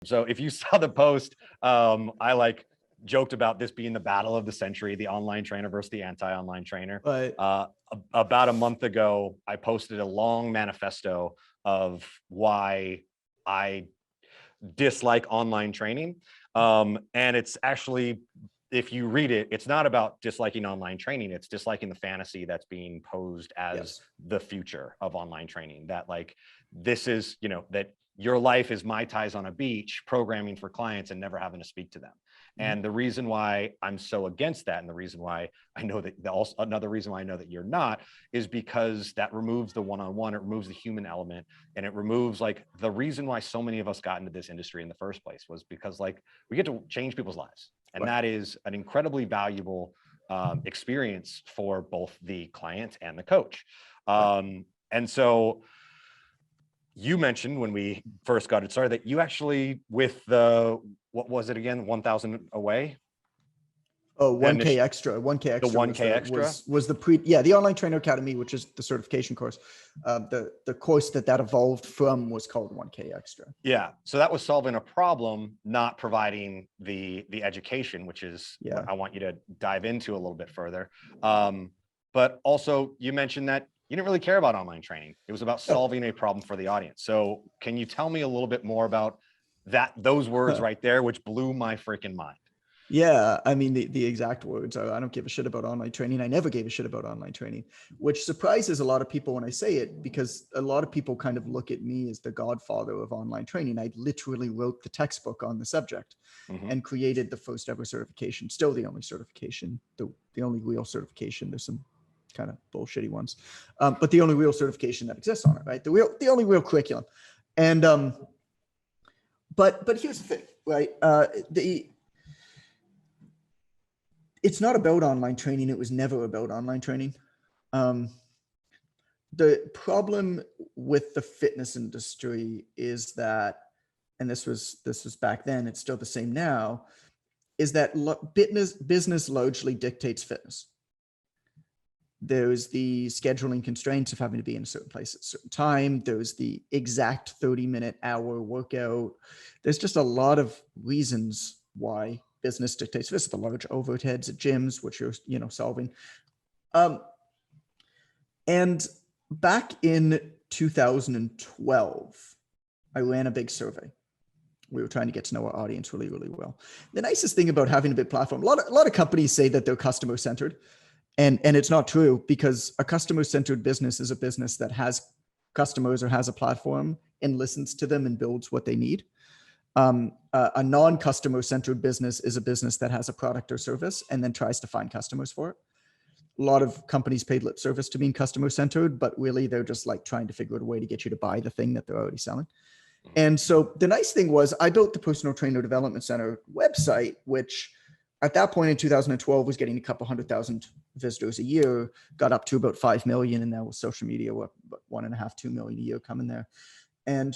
So if you saw the post, I like joked about this being the battle of the century, the online trainer versus the anti-online trainer. But About a month ago, I posted a long manifesto of why I dislike online training. And it's actually, if you read it, it's not about disliking online training. It's disliking the fantasy that's being posed as yes. the future of online training. That like, this is, that your life is Mai Tais on a beach, programming for clients and never having to speak to them. And the reason why I'm so against that, and the reason why I know that also another reason why I know that you're not, is because that removes the one-on-one, it removes the human element, and it removes like the reason why so many of us got into this industry in the first place was because like we get to change people's lives. And Right. that is an incredibly valuable experience for both the client and the coach. And so you mentioned when we first got it started that you actually, with the, what was it again, 1,000 away? Oh, 1K extra. 1K extra. The 1K extra was the the Online Trainer Academy, which is the certification course. The course that evolved from was called 1K extra. Yeah. So that was solving a problem, not providing the education, which is what I want you to dive into a little bit further. But also you mentioned that you didn't really care about online training. It was about solving a problem for the audience. So can you tell me a little bit more about those words right there, which blew my freaking mind? Yeah, I mean, the exact words are, I don't give a shit about online training. I never gave a shit about online training, which surprises a lot of people when I say it, because a lot of people kind of look at me as the godfather of online training. I literally wrote the textbook on the subject and created the first ever certification, still the only certification, the only real certification. There's some kind of bullshitty ones, but the only real certification that exists on it, right? The only real curriculum. And, but here's the thing, right? It's not about online training. It was never about online training. The problem with the fitness industry is that, and this was back then, it's still the same now, is that business largely dictates fitness. There's the scheduling constraints of having to be in a certain place at a certain time. There's the exact 30-minute hour workout. There's just a lot of reasons why business dictates this, the large overheads at gyms, which you're, solving. And back in 2012, I ran a big survey. We were trying to get to know our audience really, really well. The nicest thing about having a big platform, a lot of companies say that they're customer-centered, and it's not true, because a customer-centered business is a business that has customers or has a platform and listens to them and builds what they need. A non-customer centered business is a business that has a product or service and then tries to find customers for it. A lot of companies paid lip service to being customer centered, but really they're just like trying to figure out a way to get you to buy the thing that they're already selling. And so the nice thing was I built the Personal Trainer Development Center website, which at that point in 2012 was getting a couple 100,000 visitors a year, got up to about 5 million. And now with social media, what, 1.5, 2 million a year coming there. And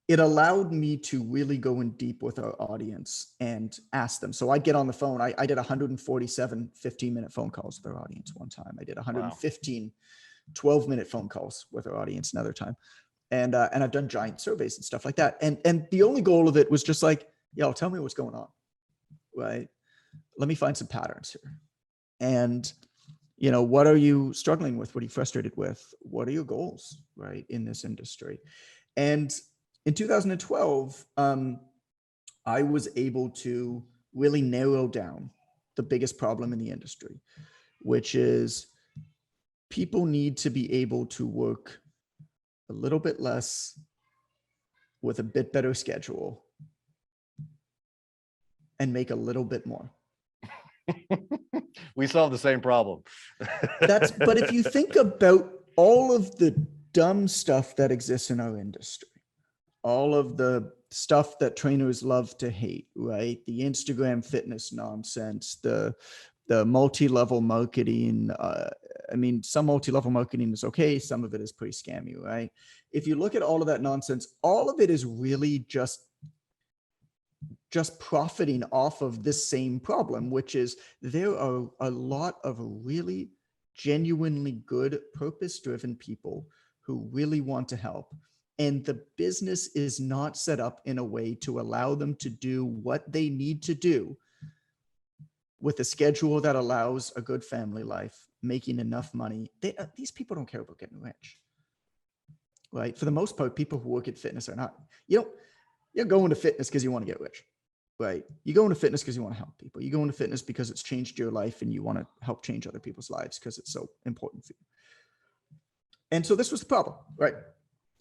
it allowed me to really go in deep with our audience and ask them. So I'd get on the phone. I did 147 15-minute phone calls with our audience one time. I did 115 12-minute phone calls with our audience another time. And I've done giant surveys and stuff like that. And the only goal of it was just like, yo, tell me what's going on, right? Let me find some patterns here. And, what are you struggling with? What are you frustrated with? What are your goals, right, in this industry? And in 2012, I was able to really narrow down the biggest problem in the industry, which is people need to be able to work a little bit less with a bit better schedule and make a little bit more. We solve the same problem. But if you think about all of the dumb stuff that exists in our industry, all of the stuff that trainers love to hate, right? The Instagram fitness nonsense, the multi-level marketing. Some multi-level marketing is okay. Some of it is pretty scammy, right? If you look at all of that nonsense, all of it is really just profiting off of this same problem, which is there are a lot of really genuinely good, purpose-driven people who really want to help. and the business is not set up in a way to allow them to do what they need to do with a schedule that allows a good family life, making enough money, these people don't care about getting rich, right? For the most part, people who work at fitness are not, you're going to fitness because you want to get rich, right? You go into fitness because you want to help people. You go into fitness because it's changed your life and you want to help change other people's lives because it's so important for you. And so this was the problem, right?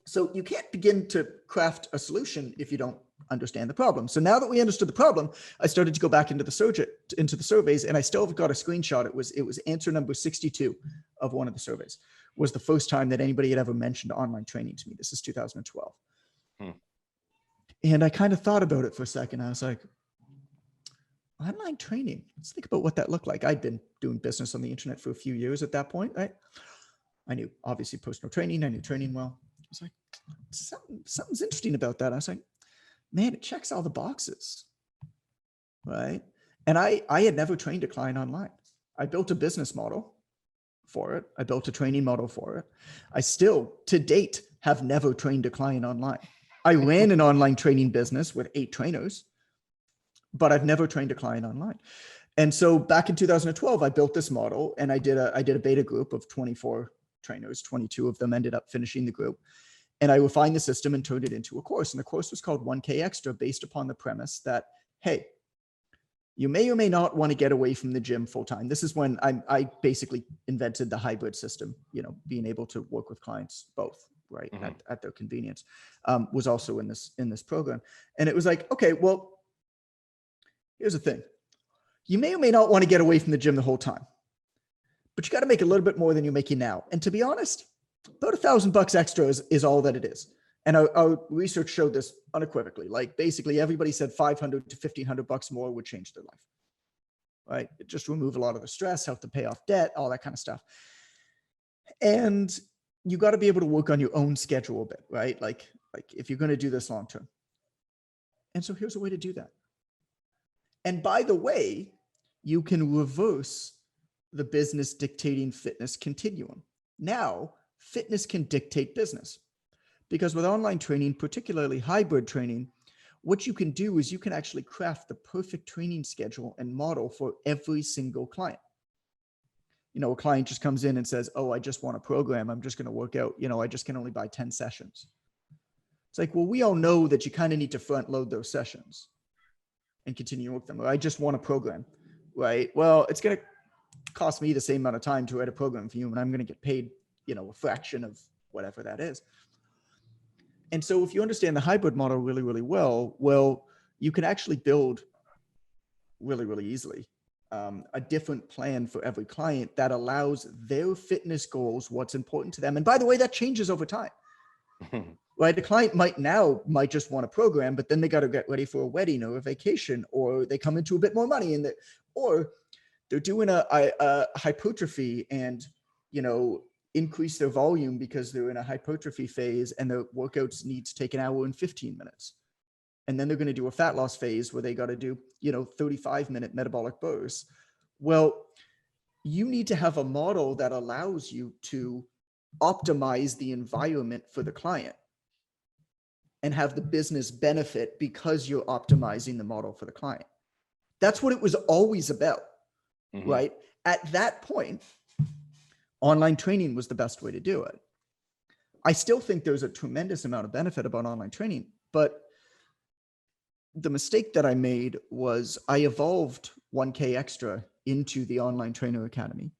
So you can't begin to craft a solution if you don't understand the problem. So now that we understood the problem, I started to go back into the surveys, and I still have got a screenshot. It was answer number 62 of one of the surveys. Was the first time that anybody had ever mentioned online training to me. This is 2012. And I kind of thought about it for a second. I was like, online training. Let's think about what that looked like. I'd been doing business on the internet for a few years at that point, right? I knew obviously personal training. I knew training well. I was like, something's interesting about that. I was like, man, it checks all the boxes, right? And I had never trained a client online. I built a business model for it. I built a training model for it. I still, to date, have never trained a client online. I ran an online training business with 8 trainers, but I've never trained a client online. And so back in 2012, I built this model, and I did a beta group of 24 trainers. 22 of them ended up finishing the group. And I refined the system and turned it into a course. And the course was called 1K Extra, based upon the premise that, hey, you may or may not want to get away from the gym full time. This is when I basically invented the hybrid system, being able to work with clients both, right, at their convenience, was also in this program. And it was like, okay, well, here's the thing. You may or may not want to get away from the gym the whole time, but you got to make a little bit more than you're making now. And to be honest, about $1,000 extra is all that it is. And our research showed this unequivocally. Like basically everybody said $500 to $1,500 more would change their life, right? It just remove a lot of the stress, help to pay off debt, all that kind of stuff. And you got to be able to work on your own schedule a bit, right? Like if you're going to do this long term. And so here's a way to do that. And by the way, you can reverse the business dictating fitness continuum. Now, fitness can dictate business, because with online training, particularly hybrid training, what you can do is you can actually craft the perfect training schedule and model for every single client. A client just comes in and says, oh, I just want a program. I'm just going to work out. I just can only buy 10 sessions. It's like, well, we all know that you kind of need to front load those sessions and continue with them. Or I just want a program, right? Well, it's going to cost me the same amount of time to write a program for you, and I'm going to get paid, a fraction of whatever that is. And so if you understand the hybrid model really, really well, you can actually build really, really easily a different plan for every client that allows their fitness goals, what's important to them. And by the way, that changes over time. Right? The client might just want a program, but then they got to get ready for a wedding or a vacation, or they come into a bit more money, or they're doing a hypertrophy and, increase their volume because they're in a hypertrophy phase and their workouts need to take an hour and 15 minutes. And then they're going to do a fat loss phase where they got to do, 35-minute metabolic bursts. Well, you need to have a model that allows you to optimize the environment for the client and have the business benefit because you're optimizing the model for the client. That's what it was always about, right? At that point, online training was the best way to do it. I still think there's a tremendous amount of benefit about online training, but the mistake that I made was I evolved 1K Extra into the Online Trainer Academy.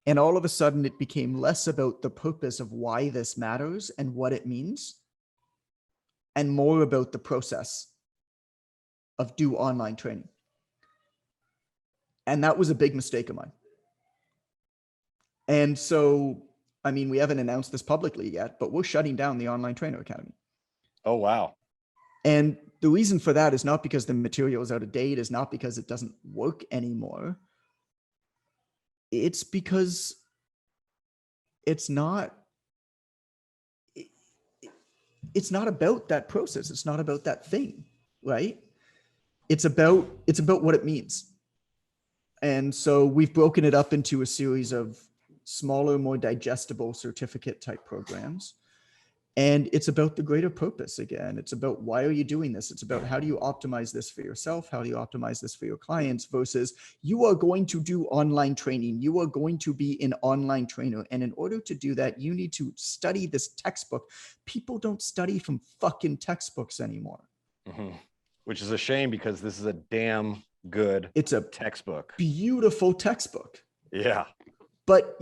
And all of a sudden it became less about the purpose of why this matters and what it means, and more about the process of do online training. And that was a big mistake of mine. And so, we haven't announced this publicly yet, but we're shutting down the Online Trainer Academy. Oh, wow. And the reason for that is not because the material is out of date, is not because it doesn't work anymore. It's because it's not about that process. It's not about that thing, right? It's about what it means. And so we've broken it up into a series of smaller, more digestible certificate type programs. And it's about the greater purpose again. It's about, why are you doing this? It's about, how do you optimize this for yourself? How do you optimize this for your clients? Versus, you are going to do online training. You are going to be an online trainer. And in order to do that, you need to study this textbook. People don't study from fucking textbooks anymore. Mm-hmm. Which is a shame, because this is a damn good It's a textbook. Beautiful textbook. Yeah. But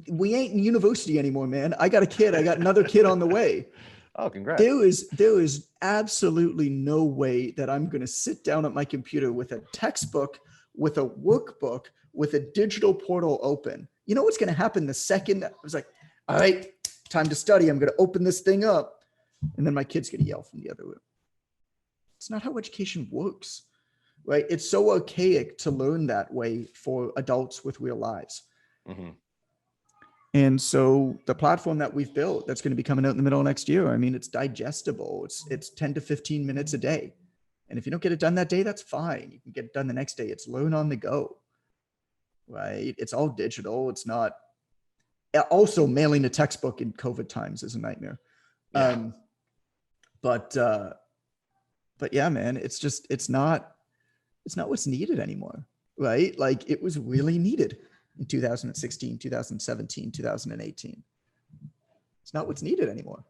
we ain't in university anymore, man. I got a kid. I got another kid on the way. Oh, congrats. There is absolutely no way that I'm going to sit down at my computer with a textbook, with a workbook, with a digital portal open. You know what's going to happen the second I was like, all right, time to study. I'm going to open this thing up. And then my kid's going to yell from the other room. It's not how education works, right? It's so archaic to learn that way for adults with real lives. Mm-hmm. And so the platform that we've built, that's going to be coming out in the middle of next year, I mean, it's digestible. It's 10 to 15 minutes a day. And if you don't get it done that day, that's fine. You can get it done the next day. It's learn on the go, right? It's all digital. It's not. Also, mailing a textbook in COVID times is a nightmare. Yeah. But yeah, man, it's not what's needed anymore, right? Like, it was really needed in 2016, 2017, 2018. It's not what's needed anymore.